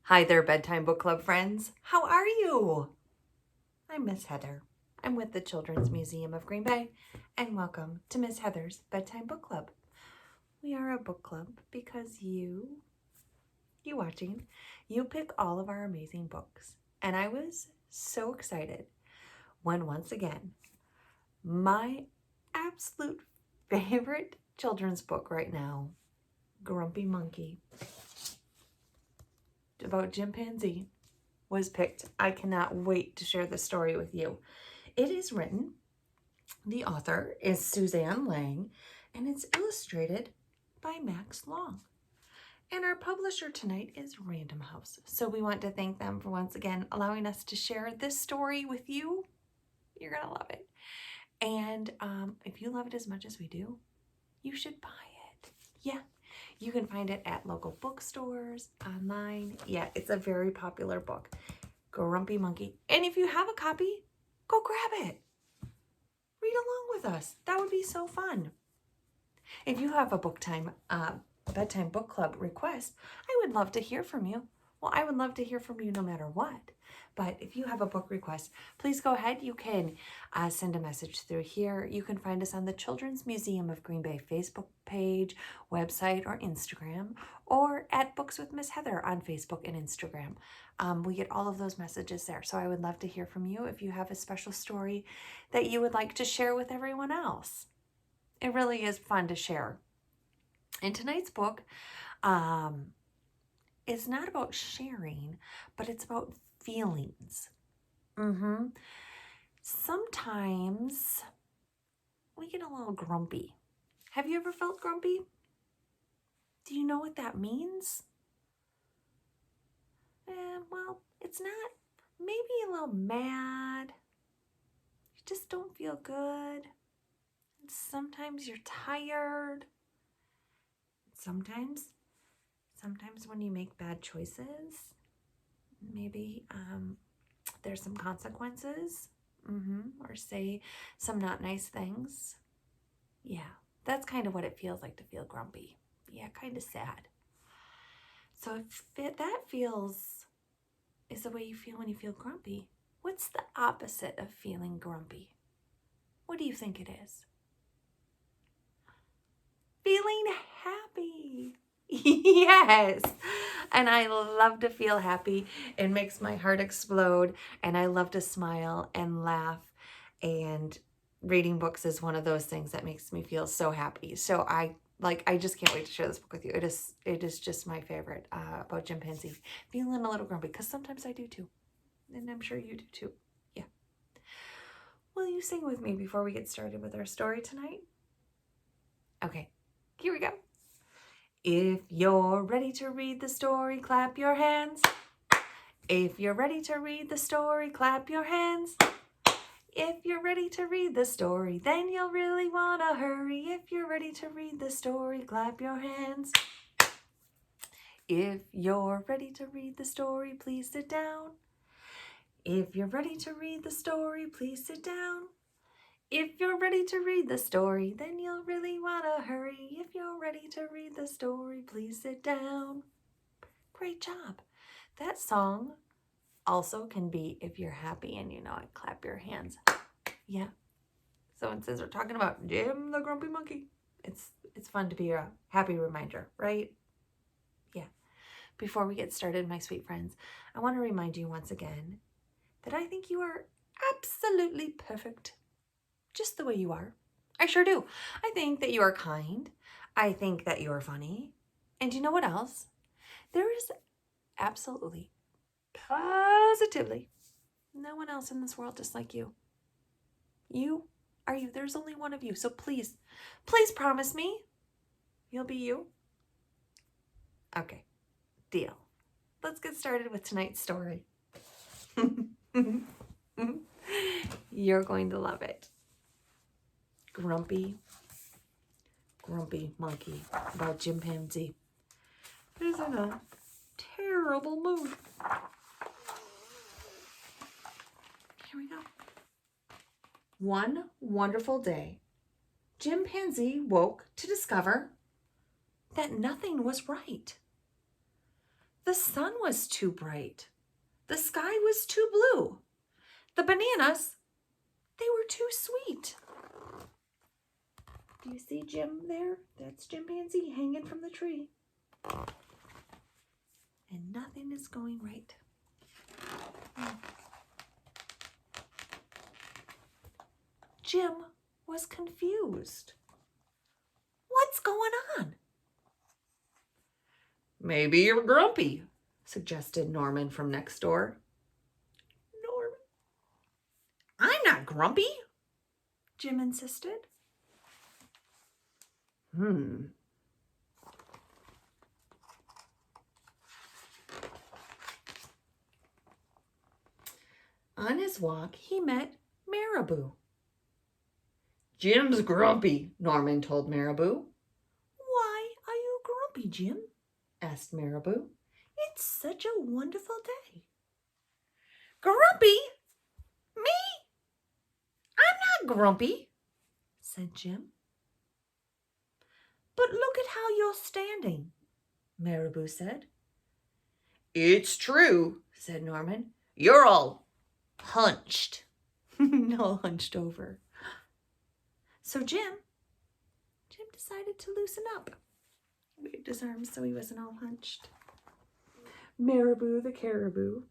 Hi there, Bedtime Book Club friends. How are you? I'm Miss Heather. I'm with the Children's Museum of Green Bay, and welcome to Miss Heather's Bedtime Book Club. We are a book club because you watching, you pick all of our amazing books. And I was so excited when once again, my absolute favorite children's book right now, Grumpy Monkey, about chimpanzee, was picked. I cannot wait to share this story with you. It is written, the author is Suzanne Lang, and it's illustrated by Max Long. And our publisher tonight is Random House. So we want to thank them for once again allowing us to share this story with you. You're going to love it. And if you love it as much as we do, you should buy it. Yeah, you can find it at local bookstores, online. Yeah, it's a very popular book, Grumpy Monkey. And if you have a copy, go grab it. Read along with us. That would be so fun. If you have a bedtime book club request, I would love to hear from you. Well, I would love to hear from you no matter what. But if you have a book request, please go ahead. You can send a message through here. You can find us on the Children's Museum of Green Bay Facebook page, website, or Instagram, or at Books with Miss Heather on Facebook and Instagram. We get all of those messages there. So I would love to hear from you if you have a special story that you would like to share with everyone else. It really is fun to share. And tonight's book is not about sharing, but it's about feelings. Sometimes we get a little grumpy. Have you ever felt grumpy? Do you know what that means? Well, it's not maybe a little mad. You just don't feel good. Sometimes you're tired. Sometimes when you make bad choices, maybe there's some consequences, or say some not nice things. Yeah, that's kind of what it feels like to feel grumpy. Yeah, kind of sad. So if that is the way you feel when you feel grumpy, what's the opposite of feeling grumpy? What do you think it is? Feeling happy. Yes. And I love to feel happy. It makes my heart explode. And I love to smile and laugh. And reading books is one of those things that makes me feel so happy. So I just can't wait to share this book with you. It is just my favorite about chimpanzee. Feeling a little grumpy, because sometimes I do too. And I'm sure you do too. Yeah. Will you sing with me before we get started with our story tonight? Okay. Here we go. If you're ready to read the story, clap your hands. If you're ready to read the story, clap your hands. If you're ready to read the story, then you'll really want to hurry. If you're ready to read the story, clap your hands. If you're ready to read the story, please sit down. If you're ready to read the story, please sit down. If you're ready to read the story, then you'll really want to hurry. If you're ready to read the story, please sit down. Great job. That song also can be, if you're happy and you know it, clap your hands. Yeah. So it says we're talking about Jim the Grumpy Monkey. It's fun to be a happy reminder, right? Yeah. Before we get started, my sweet friends, I want to remind you once again that I think you are absolutely perfect. Just the way you are. I sure do. I think that you are kind. I think that you are funny. And you know what else? There is absolutely, positively, no one else in this world just like you. You are you. There's only one of you. So please, please promise me you'll be you. Okay, deal. Let's get started with tonight's story. You're going to love it. Grumpy Monkey about chimpanzee is in a terrible mood. Here we go. One wonderful day, Chimpanzee woke to discover that nothing was right. The sun was too bright. The sky was too blue. The bananas, they were too sweet. Do you see Jim there? That's Chimpanzee hanging from the tree. And nothing is going right. Jim was confused. What's going on? Maybe you're grumpy, suggested Norman from next door. Norman, I'm not grumpy, Jim insisted. On his walk, he met Marabou. Jim's grumpy, Norman told Marabou. Why are you grumpy, Jim? Asked Marabou. It's such a wonderful day. Grumpy? Me? I'm not grumpy, said Jim. But look at how you're standing, Marabou said. It's true, said Norman. You're all hunched. All hunched over. So Jim decided to loosen up. Waved his arms so he wasn't all hunched. Marabou the caribou.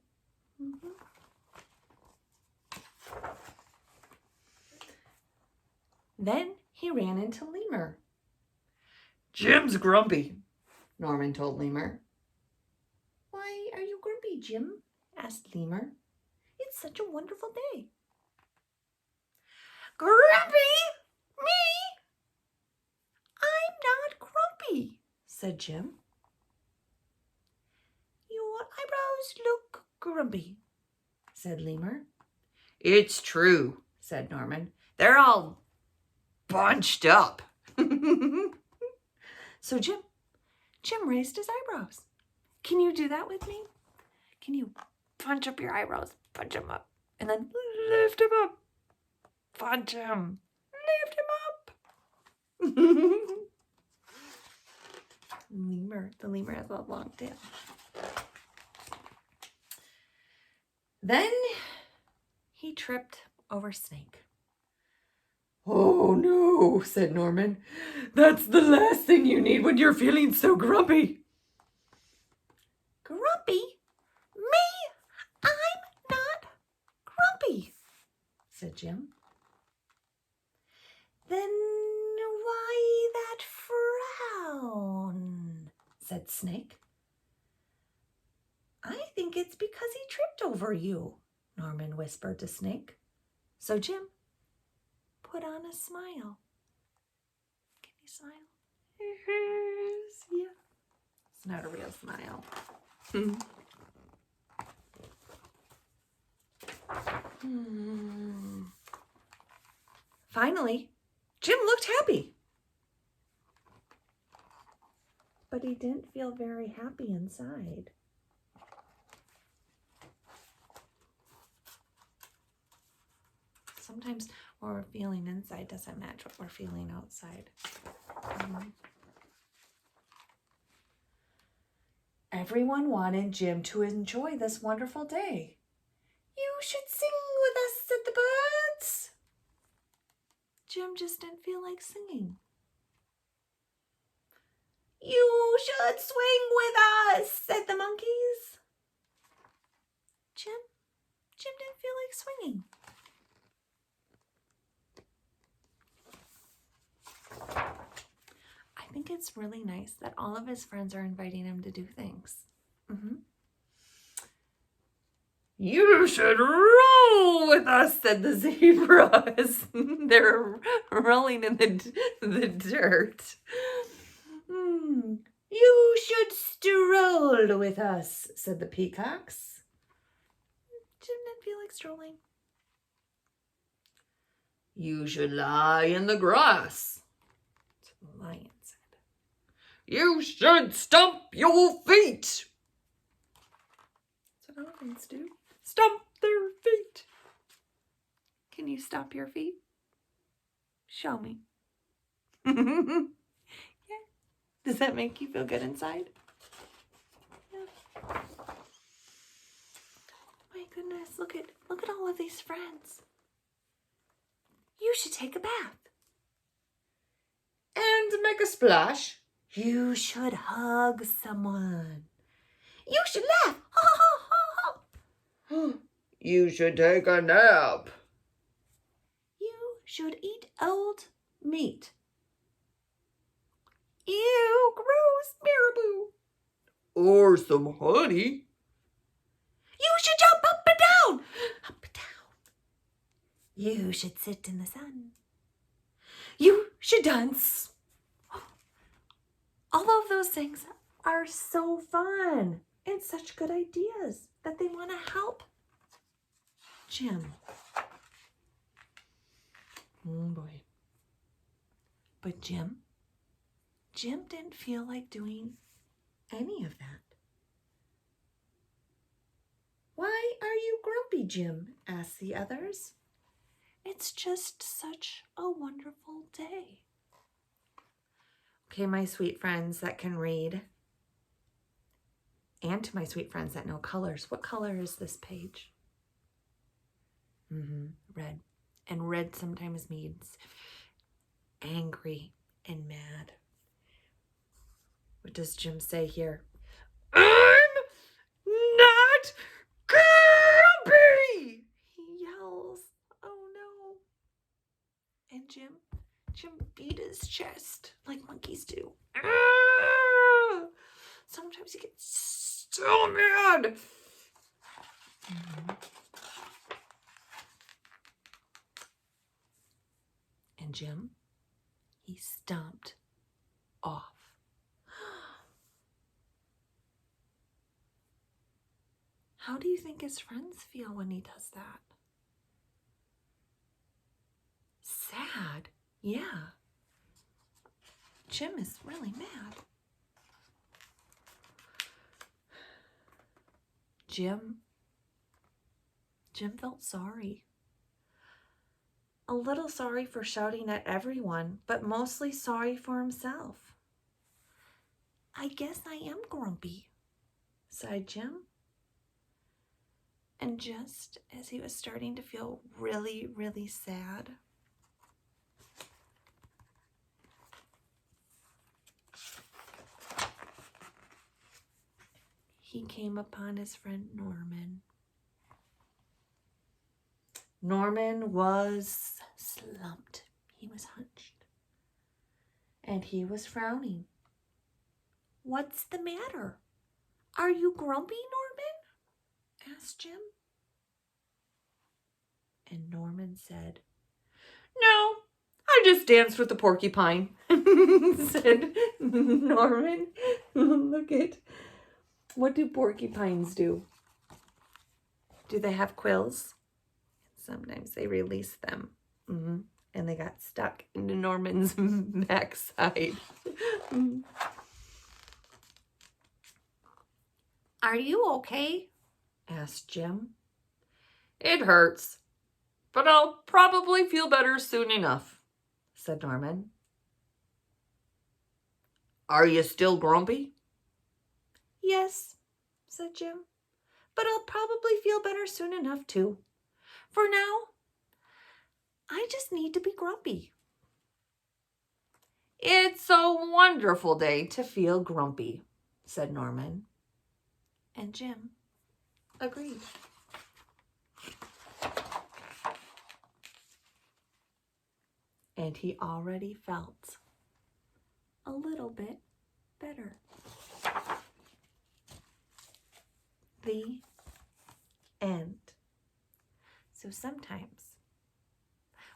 Then he ran into Lemur. Jim's grumpy, Norman told Lemur. Why are you grumpy, Jim? Asked Lemur. It's such a wonderful day. Grumpy? Me? I'm not grumpy, said Jim. Your eyebrows look grumpy, said Lemur. It's true, said Norman. They're all bunched up. So Jim raised his eyebrows. Can you do that with me? Can you punch up your eyebrows, punch them up, and then lift them up? Punch him, lift him up. The lemur has a long tail. Then he tripped over Snake. Oh no, said Norman. That's the last thing you need when you're feeling so grumpy. Grumpy? Me? I'm not grumpy, said Jim. Then why that frown? Said Snake. I think it's because he tripped over you, Norman whispered to Snake. So Jim put on a smile. Can you smile? Yeah. It's not a real smile. Finally, Jim looked happy. But he didn't feel very happy inside. Sometimes what we're feeling inside doesn't match what we're feeling outside. Everyone wanted Jim to enjoy this wonderful day. You should sing with us, said the birds. Jim just didn't feel like singing. You should swing with us, said the monkeys. Jim didn't feel like swinging. I think it's really nice that all of his friends are inviting him to do things. You should roll with us, said the zebras. They're rolling in the dirt. You should stroll with us, said the peacocks. Jim didn't feel like strolling. You should lie in the grass, the lion said. You should stomp your feet. That's what elephants do. Stomp their feet. Can you stomp your feet? Show me. Yeah. Does that make you feel good inside? Yeah. goodness, look at all of these friends. You should take a bath. And make a splash. You should hug someone. You should laugh. Ha ha ha ha. You should take a nap. You should eat old meat. Ew, gross, marabou. Or some honey. You should jump up and down. Up and down. You should sit in the sun. You should dance. All of those things are so fun and such good ideas that they want to help Jim. Oh boy. But Jim didn't feel like doing any of that. Why are you grumpy, Jim? Asked the others. It's just such a wonderful day. Okay, my sweet friends that can read, and to my sweet friends that know colors, what color is this page? Red. And red sometimes means angry and mad. What does Jim say here? I'm not grumpy! He yells. Oh no. And Jim beat his chest like monkeys do. Sometimes he gets so mad. And Jim, he stomped off. How do you think his friends feel when he does that? Sad. Yeah. Jim is really mad. Jim felt sorry. A little sorry for shouting at everyone, but mostly sorry for himself. I guess I am grumpy, sighed Jim. And just as he was starting to feel really, really sad, he came upon his friend Norman. Norman was slumped. He was hunched. And he was frowning. What's the matter? Are you grumpy, Norman? Asked Jim. And Norman said, No, I just danced with the porcupine, said Norman. Look at, what do porcupines do? Do they have quills? Sometimes they release them. And they got stuck into Norman's backside. Are you okay? Asked Jim. It hurts, but I'll probably feel better soon enough, said Norman. Are you still grumpy? Yes, said Jim, but I'll probably feel better soon enough too. For now, I just need to be grumpy. It's a wonderful day to feel grumpy, said Norman. And Jim agreed. And he already felt a little bit better. The end. So sometimes,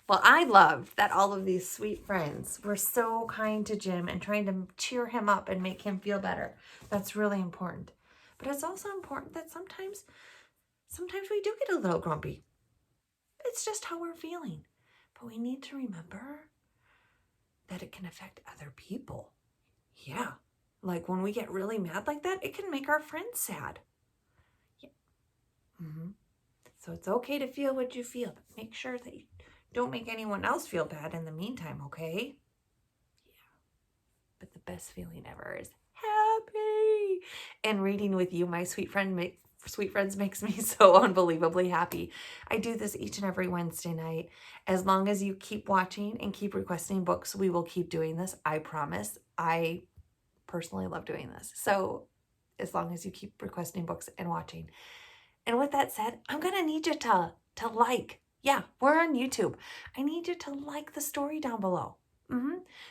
well, I love that all of these sweet friends were so kind to Jim and trying to cheer him up and make him feel better. That's really important. But it's also important that sometimes we do get a little grumpy. It's just how we're feeling. But we need to remember that it can affect other people. Yeah. Like when we get really mad like that, it can make our friends sad. Yeah. So it's okay to feel what you feel, but make sure that you don't make anyone else feel bad in the meantime, okay? Yeah. But the best feeling ever is happy. And reading with you, my sweet friend, Sweet Friends makes me so unbelievably happy. I do this each and every Wednesday night. As long as you keep watching and keep requesting books, we will keep doing this. I promise. I personally love doing this. So as long as you keep requesting books and watching. And with that said, I'm going to need you to like. Yeah, we're on YouTube. I need you to like the story down below.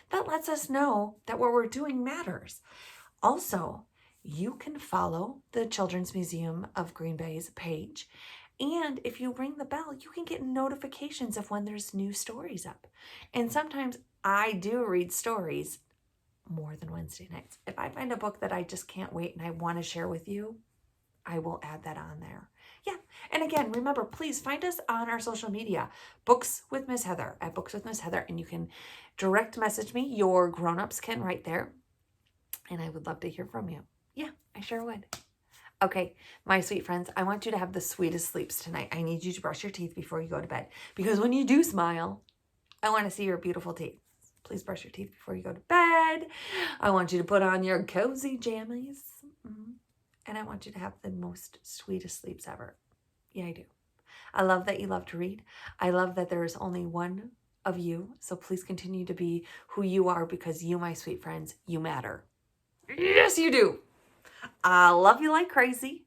That lets us know that what we're doing matters. Also, you can follow the Children's Museum of Green Bay's page. And if you ring the bell, you can get notifications of when there's new stories up. And sometimes I do read stories more than Wednesday nights. If I find a book that I just can't wait and I want to share with you, I will add that on there. Yeah. And again, remember, please find us on our social media, Books with Miss Heather, at Books with Miss Heather. And you can direct message me. Your grown-ups can right there. And I would love to hear from you. Yeah, I sure would. Okay, my sweet friends, I want you to have the sweetest sleeps tonight. I need you to brush your teeth before you go to bed. Because when you do smile, I want to see your beautiful teeth. Please brush your teeth before you go to bed. I want you to put on your cozy jammies. And I want you to have the most sweetest sleeps ever. Yeah, I do. I love that you love to read. I love that there is only one of you. So please continue to be who you are, because you, my sweet friends, you matter. Yes, you do. I love you like crazy.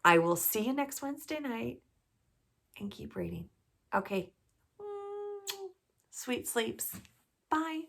I will see you next Wednesday night, and keep reading. Okay. Sweet sleeps. Bye.